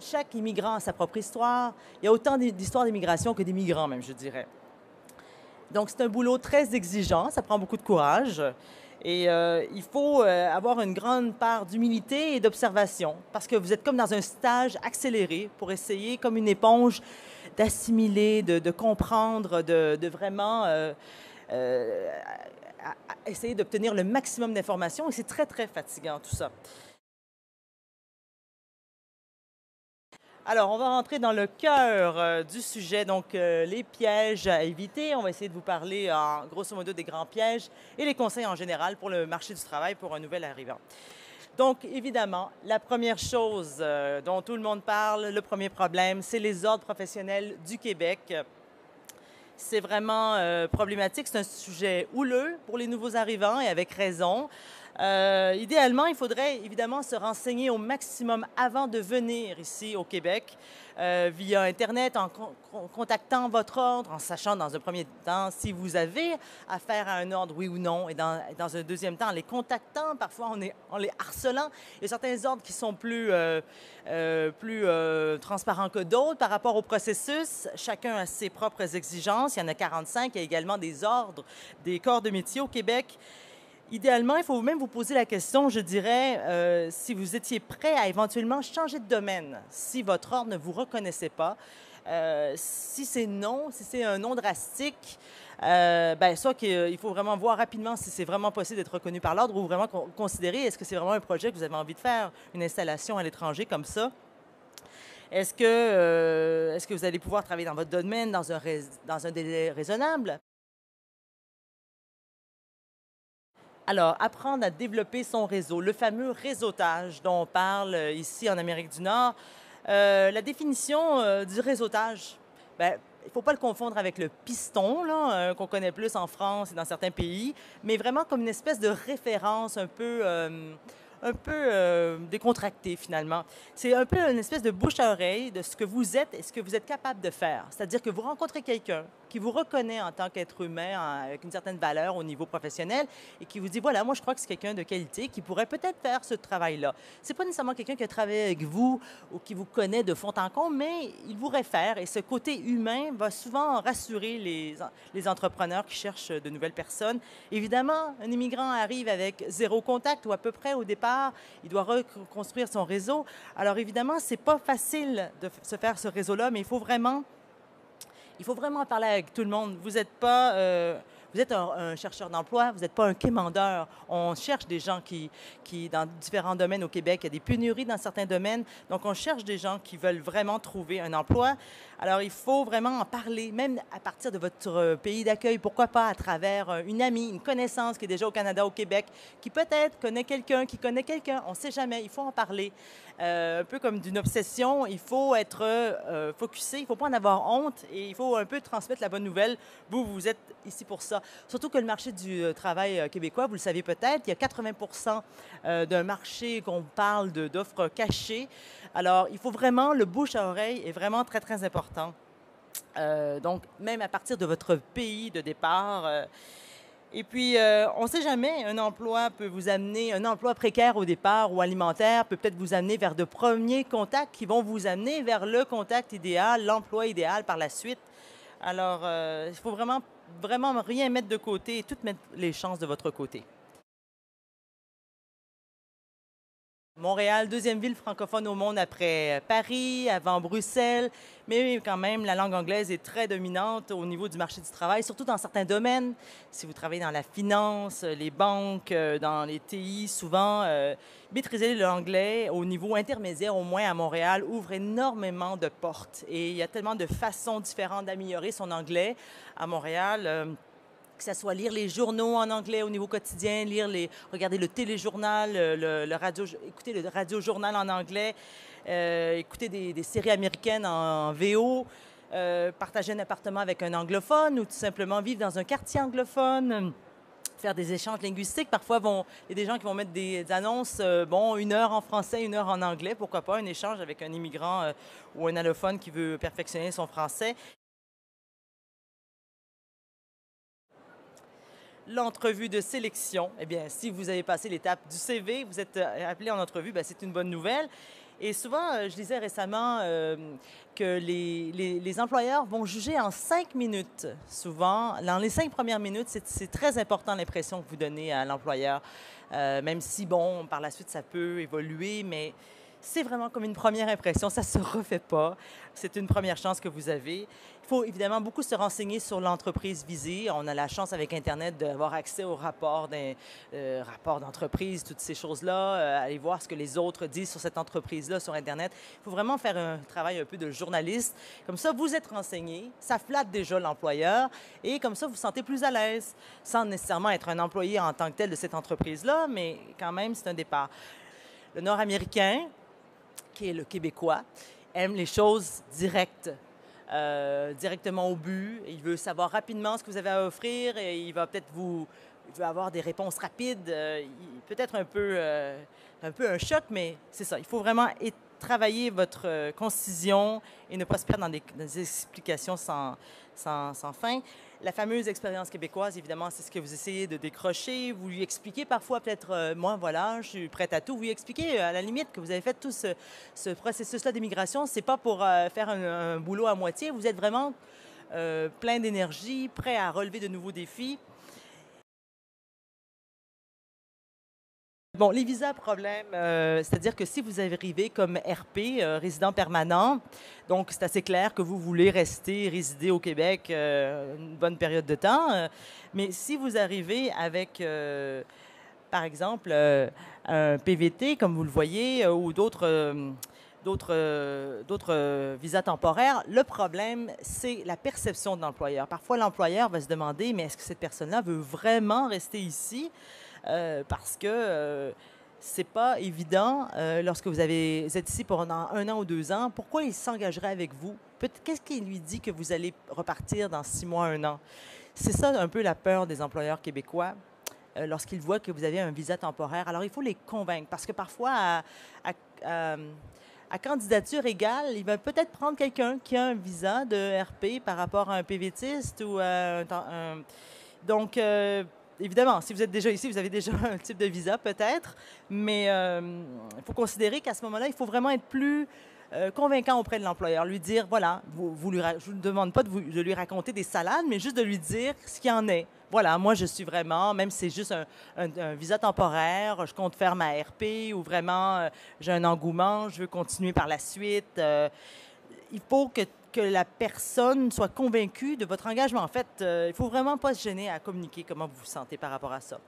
chaque immigrant a sa propre histoire. Il y a autant d'histoires d'immigration que d'immigrants, même, je dirais. Donc, c'est un boulot très exigeant, ça prend beaucoup de courage. Et il faut avoir une grande part d'humilité et d'observation, parce que vous êtes comme dans un stage accéléré pour essayer, comme une éponge, d'assimiler, de comprendre, de vraiment euh, essayer d'obtenir le maximum d'informations. Et c'est très, très fatigant, tout ça. Alors, on va rentrer dans le cœur du sujet, donc les pièges à éviter. On va essayer de vous parler, en grosso modo, des grands pièges et les conseils en général pour le marché du travail pour un nouvel arrivant. Donc, évidemment, la première chose dont tout le monde parle, le premier problème, c'est les ordres professionnels du Québec. C'est vraiment problématique. C'est un sujet houleux pour les nouveaux arrivants et avec raison. Idéalement, il faudrait évidemment se renseigner au maximum avant de venir ici au Québec via Internet, en contactant votre ordre, en sachant dans un premier temps si vous avez affaire à un ordre, oui ou non, et dans un deuxième temps, en les contactant, parfois en les harcelant. Il y a certains ordres qui sont plus transparents que d'autres par rapport au processus. Chacun a ses propres exigences. Il y en a 45. Il y a également des ordres, des corps de métier au Québec. Idéalement, il faut même vous poser la question, je dirais, si vous étiez prêt à éventuellement changer de domaine, si votre ordre ne vous reconnaissait pas. Si c'est non, si c'est un non drastique, soit qu'il faut vraiment voir rapidement si c'est vraiment possible d'être reconnu par l'ordre ou vraiment considérer est-ce que c'est vraiment un projet que vous avez envie de faire, une installation à l'étranger comme ça. Est-ce que vous allez pouvoir travailler dans votre domaine dans un délai raisonnable? Alors, apprendre à développer son réseau, le fameux réseautage dont on parle ici en Amérique du Nord. La définition du réseautage, ben, il ne faut pas le confondre avec le piston, là, qu'on connaît plus en France et dans certains pays, mais vraiment comme une espèce de référence un peu décontractée finalement. C'est un peu une espèce de bouche à oreille de ce que vous êtes et ce que vous êtes capable de faire. C'est-à-dire que vous rencontrez quelqu'un qui vous reconnaît en tant qu'être humain avec une certaine valeur au niveau professionnel et qui vous dit, voilà, moi je crois que c'est quelqu'un de qualité qui pourrait peut-être faire ce travail-là. C'est pas nécessairement quelqu'un qui a travaillé avec vous ou qui vous connaît de fond en comble, mais il vous réfère et ce côté humain va souvent rassurer les entrepreneurs qui cherchent de nouvelles personnes. Évidemment, un immigrant arrive avec zéro contact ou à peu près au départ, il doit reconstruire son réseau. Alors évidemment, c'est pas facile de se faire ce réseau-là, mais il faut vraiment parler avec tout le monde. Vous n'êtes pas... vous êtes un chercheur d'emploi, vous n'êtes pas un quémandeur. On cherche des gens dans différents domaines au Québec, il y a des pénuries dans certains domaines, donc on cherche des gens qui veulent vraiment trouver un emploi. Alors, il faut vraiment en parler, même à partir de votre pays d'accueil. Pourquoi pas à travers une amie, une connaissance qui est déjà au Canada, au Québec, qui peut-être connaît quelqu'un, qui connaît quelqu'un. On ne sait jamais, il faut en parler. Un peu comme d'une obsession, il faut être focusé, il ne faut pas en avoir honte et il faut un peu transmettre la bonne nouvelle. Vous êtes ici pour ça. Surtout que le marché du travail québécois, vous le savez peut-être, il y a 80 d'un marché qu'on parle d'offres cachées. Alors, il faut vraiment, le bouche à oreille est vraiment très, très important. Donc, même à partir de votre pays de départ. Et puis, on ne sait jamais, un emploi peut vous amener, un emploi précaire au départ ou alimentaire peut peut-être vous amener vers de premiers contacts qui vont vous amener vers le contact idéal, l'emploi idéal par la suite. Alors, il faut vraiment, vraiment rien mettre de côté et tout mettre les chances de votre côté. Montréal, deuxième ville francophone au monde après Paris, avant Bruxelles, mais quand même, la langue anglaise est très dominante au niveau du marché du travail, surtout dans certains domaines. Si vous travaillez dans la finance, les banques, dans les TI, souvent, maîtriser l'anglais au niveau intermédiaire, au moins à Montréal, ouvre énormément de portes. Et il y a tellement de façons différentes d'améliorer son anglais à Montréal. Que ce soit lire les journaux en anglais au niveau quotidien, regarder le téléjournal, écouter le radiojournal en anglais, écouter des séries américaines en VO, partager un appartement avec un anglophone ou tout simplement vivre dans un quartier anglophone. Faire des échanges linguistiques. Parfois, il y a des gens qui vont mettre des annonces, une heure en français, une heure en anglais. Pourquoi pas un échange avec un immigrant ou un allophone qui veut perfectionner son français. L'entrevue de sélection, eh bien, si vous avez passé l'étape du CV, vous êtes appelé en entrevue, bien, c'est une bonne nouvelle. Et souvent, je lisais récemment que les employeurs vont juger en 5 minutes, souvent. Dans les 5 premières minutes, c'est très important l'impression que vous donnez à l'employeur, même si, bon, par la suite, ça peut évoluer, mais c'est vraiment comme une première impression, ça ne se refait pas. C'est une première chance que vous avez. Il faut évidemment beaucoup se renseigner sur l'entreprise visée. On a la chance avec Internet d'avoir accès aux rapports d'entreprise, toutes ces choses-là, aller voir ce que les autres disent sur cette entreprise-là sur Internet. Il faut vraiment faire un travail un peu de journaliste. Comme ça, vous êtes renseigné, ça flatte déjà l'employeur et comme ça, vous vous sentez plus à l'aise, sans nécessairement être un employé en tant que tel de cette entreprise-là, mais quand même, c'est un départ. Le Nord-Américain, qui est le Québécois, aime les choses directes, directement au but. Il veut savoir rapidement ce que vous avez à offrir et il va peut-être il veut avoir des réponses rapides. Peut-être un peu un choc, mais c'est ça. Il faut vraiment travailler votre concision et ne pas se perdre dans des explications sans fin. La fameuse expérience québécoise, évidemment, c'est ce que vous essayez de décrocher. Vous lui expliquez parfois, peut-être, moi, voilà, je suis prête à tout. Vous lui expliquez, à la limite, que vous avez fait tout ce processus-là d'immigration. C'est pas pour faire un boulot à moitié. Vous êtes vraiment plein d'énergie, prêt à relever de nouveaux défis. Bon, les visas, problème, c'est-à-dire que si vous arrivez comme RP, résident permanent, donc c'est assez clair que vous voulez rester, résider au Québec une bonne période de temps. Mais si vous arrivez avec, par exemple, un PVT, comme vous le voyez, ou d'autres visas temporaires, le problème, c'est la perception de l'employeur. Parfois, l'employeur va se demander, mais est-ce que cette personne-là veut vraiment rester ici? Parce que c'est pas évident lorsque vous êtes ici pendant 1 an ou 2 ans. Pourquoi il s'engagerait avec vous? Qu'est-ce qui lui dit que vous allez repartir dans 6 mois, 1 an? C'est ça un peu la peur des employeurs québécois lorsqu'ils voient que vous avez un visa temporaire. Alors, il faut les convaincre parce que parfois, à- à candidature égale, ils veulent peut-être prendre quelqu'un qui a un visa de RP par rapport à un PVTiste ou à donc, évidemment, si vous êtes déjà ici, vous avez déjà un type de visa peut-être, mais il faut considérer qu'à ce moment-là, il faut vraiment être plus convaincant auprès de l'employeur. Lui dire, voilà, je ne vous demande pas de lui raconter des salades, mais juste de lui dire ce qu'il en est. Voilà, moi, je suis vraiment, même si c'est juste un visa temporaire, je compte faire ma RP ou vraiment, j'ai un engouement, je veux continuer par la suite. Il faut que la personne soit convaincue de votre engagement. En fait, il ne faut vraiment pas se gêner à communiquer comment vous vous sentez par rapport à ça.